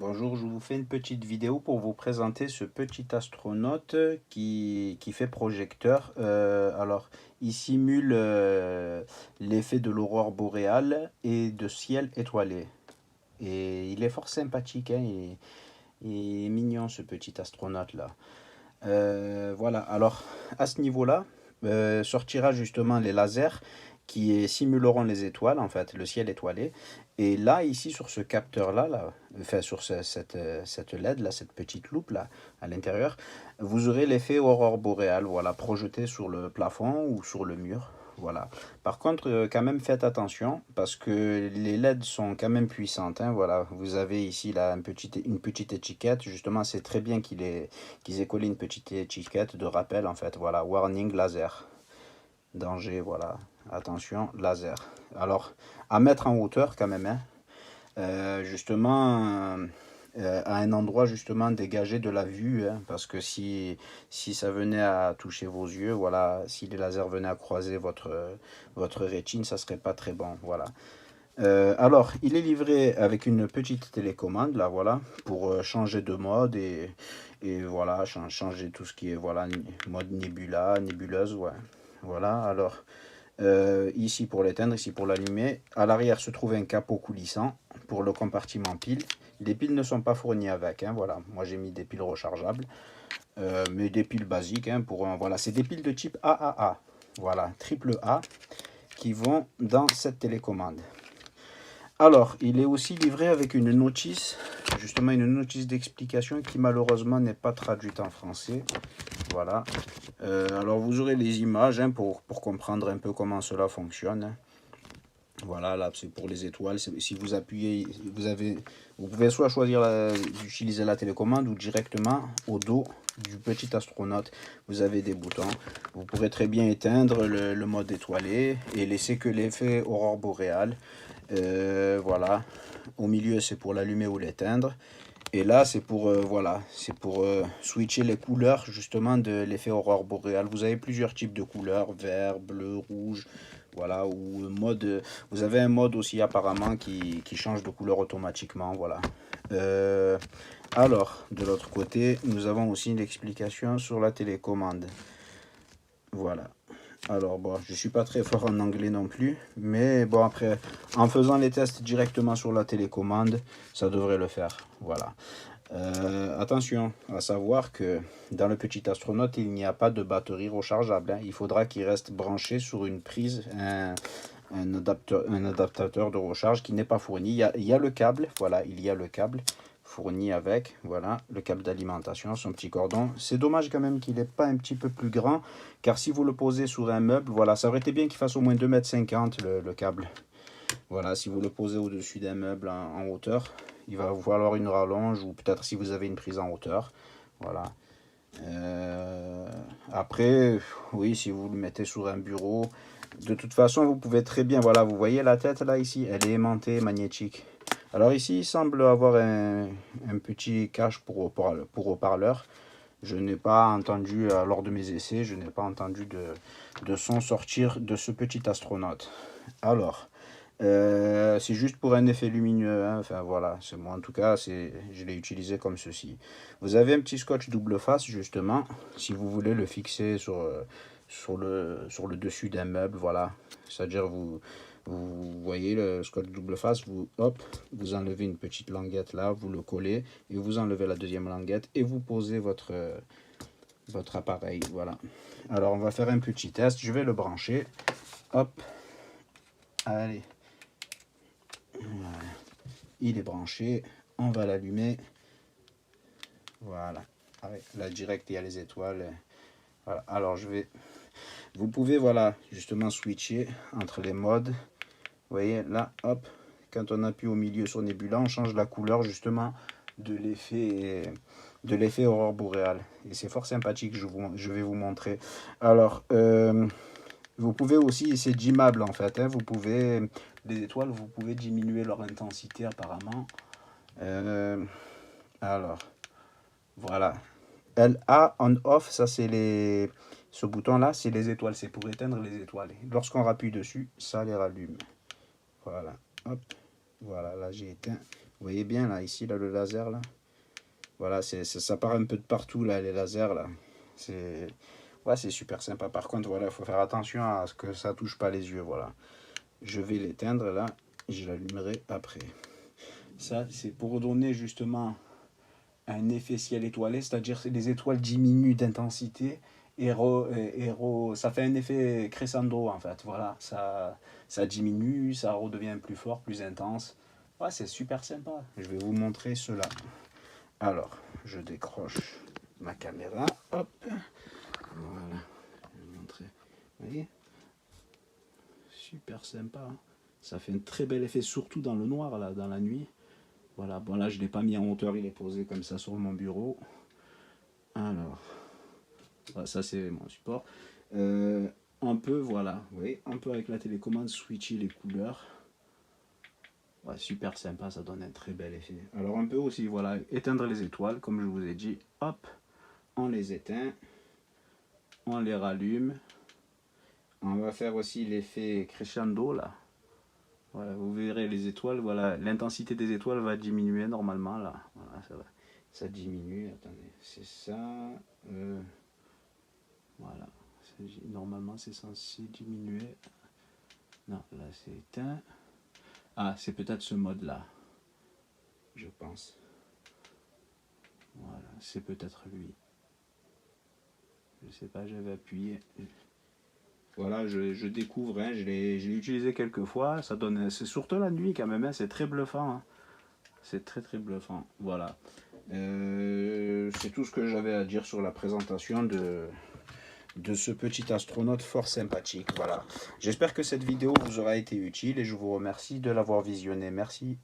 Bonjour, je vous fais une petite vidéo pour vous présenter ce petit astronaute qui fait projecteur. Alors, il simule l'effet de l'aurore boréale et de ciel étoilé. Et il est fort sympathique, hein, il est mignon ce petit astronaute-là. Voilà, alors à ce niveau-là, sortira justement les lasers qui simuleront les étoiles, en fait, le ciel étoilé. Et là, ici, sur ce capteur-là, enfin, sur cette LED, là, cette petite loupe là, à l'intérieur, vous aurez l'effet aurore boréale, voilà, projeté sur le plafond ou sur le mur. Voilà. Par contre, quand même, faites attention parce que les LED sont quand même puissantes, hein, voilà. Vous avez ici là une petite étiquette. Justement, c'est très bien qu'ils aient collé une petite étiquette de rappel en fait. Voilà, warning laser, danger, voilà. Attention, laser. Alors, à mettre en hauteur quand même, hein. Justement, à un endroit justement dégagé de la vue, hein, parce que si ça venait à toucher vos yeux, voilà, si les lasers venaient à croiser votre rétine, ça serait pas très bon, voilà. Alors, il est livré avec une petite télécommande, là, voilà, pour changer de mode et voilà, changer tout ce qui est, voilà, mode nébuleuse, ouais. Voilà, alors, ici pour l'éteindre, ici pour l'allumer. À l'arrière se trouve un capot coulissant pour le compartiment pile. Les piles ne sont pas fournies avec, hein, voilà. Moi, j'ai mis des piles rechargeables, mais des piles basiques, hein, voilà, c'est des piles de type AAA, voilà, triple A, qui vont dans cette télécommande. Alors, il est aussi livré avec une notice, justement une notice d'explication qui malheureusement n'est pas traduite en français. Voilà. Alors, vous aurez les images, hein, pour comprendre un peu comment cela fonctionne. Voilà, là c'est pour les étoiles. Si vous appuyez, vous pouvez soit choisir d'utiliser la télécommande ou directement au dos du petit astronaute. Vous avez des boutons. Vous pourrez très bien éteindre le mode étoilé et laisser que l'effet aurore boréale. Voilà, au milieu c'est pour l'allumer ou l'éteindre. Et là c'est pour voilà, c'est pour switcher les couleurs justement de l'effet aurore boréale. Vous avez plusieurs types de couleurs, vert, bleu, rouge, voilà, ou mode. Vous avez un mode aussi apparemment qui change de couleur automatiquement, voilà. Euh, alors, de l'autre côté, nous avons aussi l'explication sur la télécommande. Voilà. Alors bon, je suis pas très fort en anglais non plus, mais bon après, en faisant les tests directement sur la télécommande, ça devrait le faire. Voilà. Attention à savoir que dans le petit astronaute, il n'y a pas de batterie rechargeable, hein. Il faudra qu'il reste branché sur une prise, un adaptateur de recharge qui n'est pas fourni. Il y a le câble, voilà, il y a le câble fourni avec, voilà, le câble d'alimentation, son petit cordon. C'est dommage quand même qu'il n'est pas un petit peu plus grand, car si vous le posez sur un meuble, voilà, ça aurait été bien qu'il fasse au moins 2,50 m le câble. Voilà, si vous le posez au-dessus d'un meuble en hauteur, il va vous falloir une rallonge, ou peut-être si vous avez une prise en hauteur. Voilà. Après, oui, si vous le mettez sur un bureau, de toute façon, vous pouvez très bien, voilà, vous voyez la tête là, ici, elle est aimantée, magnétique. Alors ici, il semble avoir un petit cache pour haut-parleur. Je n'ai pas entendu, lors de mes essais, je n'ai pas entendu de son sortir de ce petit astronaute. Alors, c'est juste pour un effet lumineux, hein. Enfin voilà, c'est moi en tout cas, je l'ai utilisé comme ceci. Vous avez un petit scotch double face justement, si vous voulez le fixer sur le dessus d'un meuble, voilà. C'est-à-dire vous voyez le scotch double face, vous enlevez une petite languette là, vous le collez et vous enlevez la deuxième languette et vous posez votre appareil, voilà. Alors on va faire un petit test, je vais le brancher, hop, allez. Voilà. Il est branché, on va l'allumer. Voilà. Là direct il y a les étoiles. Voilà. Alors vous pouvez voilà justement switcher entre les modes. Vous voyez là, hop, quand on appuie au milieu sur Nebula, on change la couleur justement de l'effet aurore boréale. Et c'est fort sympathique, je vais vous montrer. Alors, vous pouvez aussi, c'est dimmable en fait, hein, les étoiles, vous pouvez diminuer leur intensité apparemment. Alors, voilà. LA on off, ça c'est ce bouton là, c'est les étoiles, c'est pour éteindre les étoiles. Lorsqu'on appuie dessus, ça les rallume. Voilà, hop, voilà, là j'ai éteint. voyez bien là, ici, là, le laser là. Voilà, ça part un peu de partout là, les lasers là. C'est ouais, c'est super sympa. Par contre, voilà, il faut faire attention à ce que ça touche pas les yeux. Voilà. Je vais l'éteindre là et je l'allumerai après. Ça, c'est pour donner justement un effet ciel étoilé, c'est-à-dire que les étoiles diminuent d'intensité ça fait un effet crescendo en fait. Voilà, ça diminue, ça redevient plus fort, plus intense. Ouais, c'est super sympa. Je vais vous montrer cela. Alors, je décroche ma caméra. Hop. Voilà. Je vais vous montrer. Vous voyez? Super sympa. Hein, ça fait un très bel effet, surtout dans le noir, là, dans la nuit. Voilà. Bon, là, je ne l'ai pas mis en hauteur. Il est posé comme ça sur mon bureau. Alors, voilà, ça, c'est mon support. Un peu, voilà. Vous voyez, un peu avec la télécommande, switcher les couleurs. Ouais, super sympa, ça donne un très bel effet. Alors un peu aussi, voilà, éteindre les étoiles, comme je vous ai dit, hop, on les éteint, on les rallume. On va faire aussi l'effet crescendo là. Voilà, vous verrez les étoiles, voilà, l'intensité des étoiles va diminuer normalement là. Voilà, ça diminue, attendez, c'est ça. Voilà, normalement c'est censé diminuer. Non, là c'est éteint. Ah, c'est peut-être ce mode là, je pense. Voilà, c'est peut-être lui. Je sais pas, j'avais appuyé. Voilà, je découvre, hein, je l'ai utilisé quelques fois. Ça donne, c'est surtout la nuit quand même, hein, c'est très bluffant. Hein. C'est très très bluffant. Voilà. C'est tout ce que j'avais à dire sur la présentation de ce petit astronaute fort sympathique. Voilà. J'espère que cette vidéo vous aura été utile et je vous remercie de l'avoir visionnée. Merci.